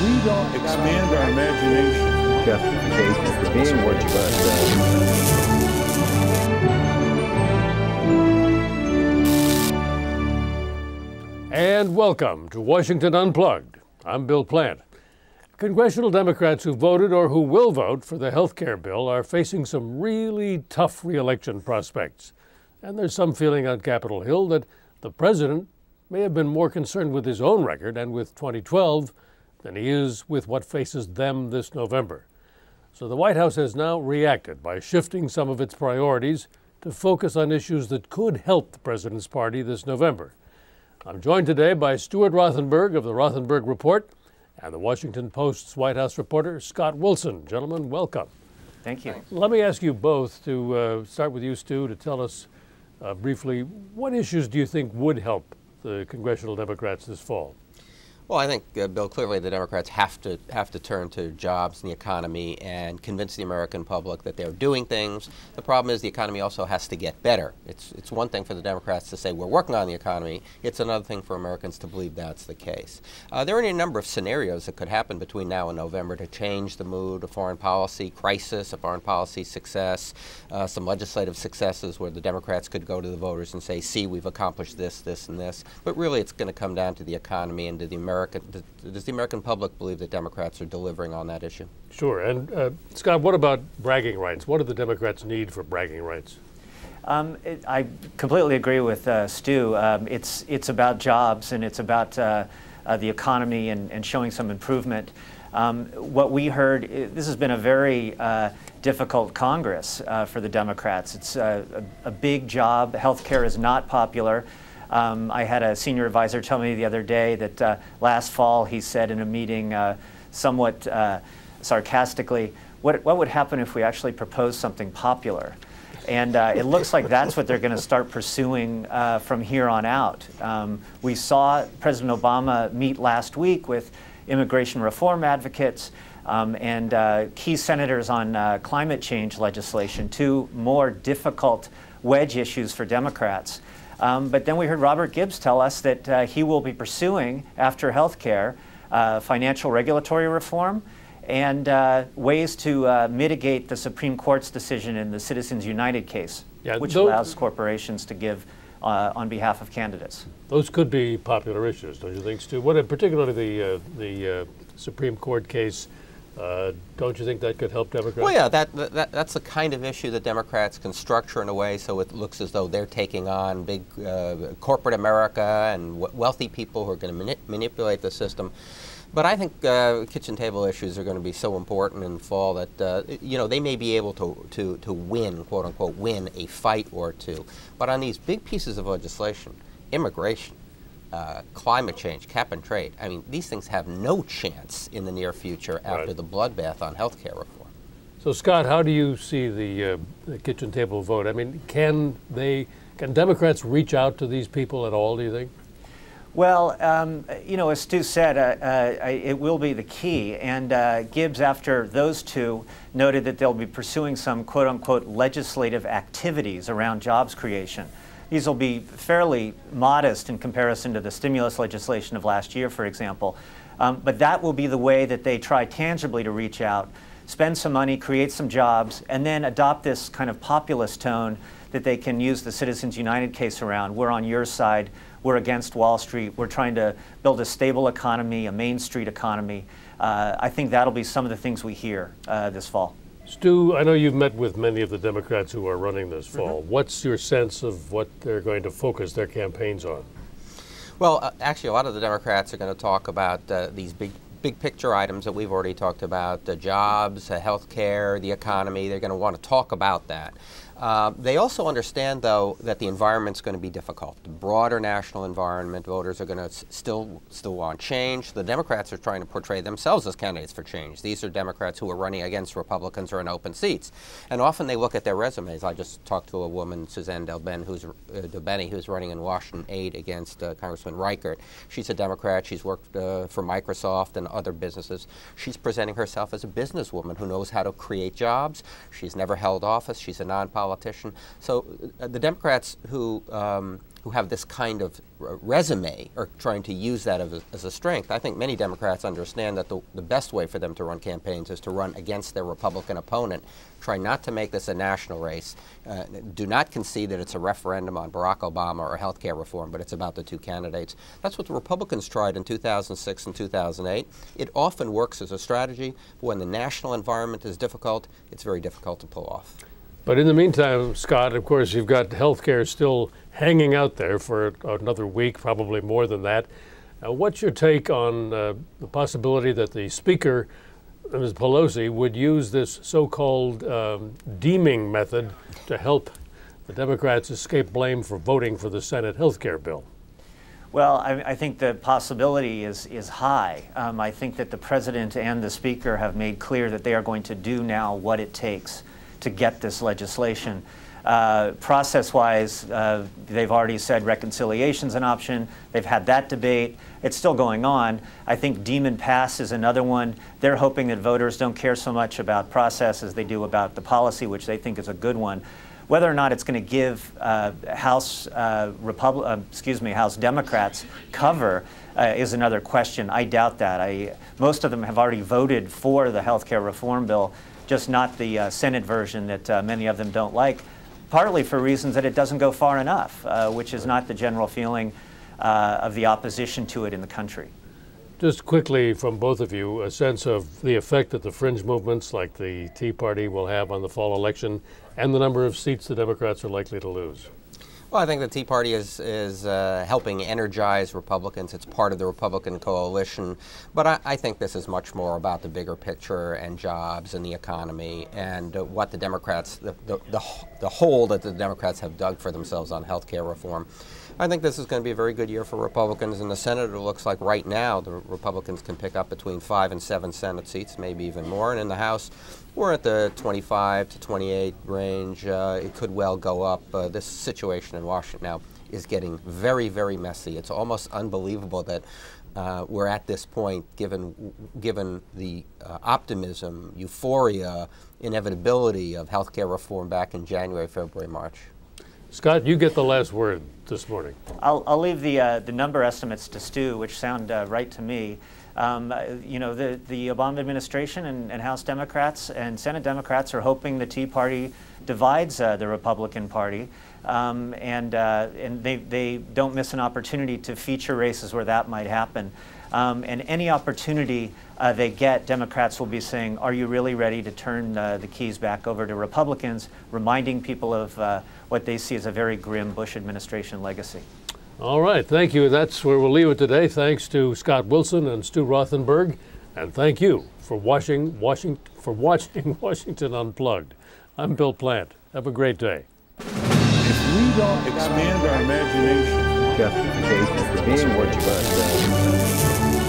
we don't expand our imagination. Justification for being what you are. And welcome to Washington Unplugged. I'm Bill Plante. Congressional Democrats who voted or who will vote for the health care bill are facing some really tough re-election prospects. And there's some feeling on Capitol Hill that the president may have been more concerned with his own record and with 2012 than he is with what faces them this November. So the White House has now reacted by shifting some of its priorities to focus on issues that could help the president's party this November. I'm joined today by Stuart Rothenberg of the Rothenberg Report and the Washington Post's White House reporter, Scott Wilson. Gentlemen, welcome. Thank you. Let me ask you both to start with you, Stu, to tell us briefly, what issues do you think would help the congressional Democrats this fall? Well, I think, Bill, clearly the Democrats have to turn to jobs and the economy and convince the American public that they're doing things. The problem is the economy also has to get better. It's one thing for the Democrats to say we're working on the economy. It's another thing for Americans to believe that's the case. There are any number of scenarios that could happen between now and November to change the mood, a foreign policy crisis, a foreign policy success, some legislative successes where the Democrats could go to the voters and say, see, we've accomplished this, this, and this. But really it's going to come down to the economy and to the does the American public believe that Democrats are delivering on that issue? Sure. And Scott, what about bragging rights? What do the Democrats need for bragging rights? I completely agree with Stu. It's about jobs and it's about the economy and showing some improvement. What we heard, this has been a very difficult Congress for the Democrats. It's a big job. Healthcare is not popular. I had a senior advisor tell me the other day that last fall he said in a meeting somewhat sarcastically, what would happen if we actually proposed something popular? And it looks like that's what they're going to start pursuing from here on out. We saw President Obama meet last week with immigration reform advocates and key senators on climate change legislation, two more difficult wedge issues for Democrats. But then we heard Robert Gibbs tell us that he will be pursuing, after health care, financial regulatory reform and ways to mitigate the Supreme Court's decision in the Citizens United case, which allows corporations to give on behalf of candidates. Those could be popular issues, don't you think, Stu? What, particularly the Supreme Court case, don't you think that could help Democrats? Well, yeah, that's the kind of issue that Democrats can structure in a way so it looks as though they're taking on big corporate America and wealthy people who are going to manipulate the system. But I think kitchen table issues are going to be so important in the fall that they may be able to win, quote unquote, win a fight or two. But on these big pieces of legislation, immigration, climate change, cap and trade, I mean, these things have no chance in the near future after the bloodbath on health care reform. So, Scott, how do you see the kitchen table vote? I mean, can Democrats reach out to these people at all, do you think? Well, as Stu said, it will be the key. And Gibbs, after those two, noted that they'll be pursuing some quote-unquote legislative activities around jobs creation. These will be fairly modest in comparison to the stimulus legislation of last year, for example. But that will be the way that they try tangibly to reach out, spend some money, create some jobs, and then adopt this kind of populist tone that they can use the Citizens United case around. We're on your side. We're against Wall Street. We're trying to build a stable economy, a Main Street economy. I think that'll be some of the things we hear this fall. Stu, I know you've met with many of the Democrats who are running this fall. What's your sense of what they're going to focus their campaigns on? Well, actually, a lot of the Democrats are going to talk about these big picture items that we've already talked about, the jobs, health care, the economy. They're going to want to talk about that. They also understand, though, that the environment's going to be difficult. The broader national environment, voters are going to still want change. The Democrats are trying to portray themselves as candidates for change. These are Democrats who are running against Republicans or in open seats. And often they look at their resumes. I just talked to a woman, Suzanne Delbene, who's running in Washington aid against Congressman Reichert. She's a Democrat. She's worked for Microsoft and other businesses. She's presenting herself as a businesswoman who knows how to create jobs. She's never held office. She's a non-politician. politician. So the Democrats who have this kind of resume are trying to use that as a strength. I think many Democrats understand that the best way for them to run campaigns is to run against their Republican opponent. Try not to make this a national race. Do not concede that it's a referendum on Barack Obama or health care reform, but it's about the two candidates. That's what the Republicans tried in 2006 and 2008. It often works as a strategy, but when the national environment is difficult, it's very difficult to pull off. But in the meantime, Scott, of course, you've got health care still hanging out there for another week, probably more than that. What's your take on the possibility that the Speaker, Ms. Pelosi, would use this so-called deeming method to help the Democrats escape blame for voting for the Senate health care bill? Well, I think the possibility is high. I think that the President and the Speaker have made clear that they are going to do now what it takes to get this legislation. Process-wise, they've already said reconciliation's an option. They've had that debate. It's still going on. I think deem and pass is another one. They're hoping that voters don't care so much about process as they do about the policy, which they think is a good one. Whether or not it's going to give House Democrats cover is another question. I doubt that. Most of them have already voted for the health care reform bill, just not the Senate version that many of them don't like, partly for reasons that it doesn't go far enough, which is not the general feeling of the opposition to it in the country. Just quickly from both of you, a sense of the effect that the fringe movements like the Tea Party will have on the fall election and the number of seats the Democrats are likely to lose. Well, I think the Tea Party is helping energize Republicans. It's part of the Republican coalition. But I think this is much more about the bigger picture and jobs and the economy and what the Democrats, the hole that the Democrats have dug for themselves on health care reform. I think this is going to be a very good year for Republicans. In the Senate, it looks like right now the Republicans can pick up between 5 and 7 Senate seats, maybe even more. And in the House, we're at the 25 to 28 range. It could well go up. This situation in Washington now is getting very, very messy. It's almost unbelievable that we're at this point, given the optimism, euphoria, inevitability of health care reform back in January, February, March. Scott, you get the last word this morning. I'll leave the number estimates to Stu, which sound right to me. You know, the Obama administration and House Democrats and Senate Democrats are hoping the Tea Party divides the Republican Party, and they don't miss an opportunity to feature races where that might happen. And any opportunity they get, Democrats will be saying, are you really ready to turn the keys back over to Republicans, reminding people of what they see as a very grim Bush administration legacy. All right, thank you. That's where we'll leave it today. Thanks to Scott Wilson and Stu Rothenberg, and thank you for watching Washington Unplugged. I'm Bill Plante. Have a great day. If we don't expand our imagination, Justification for being what you are.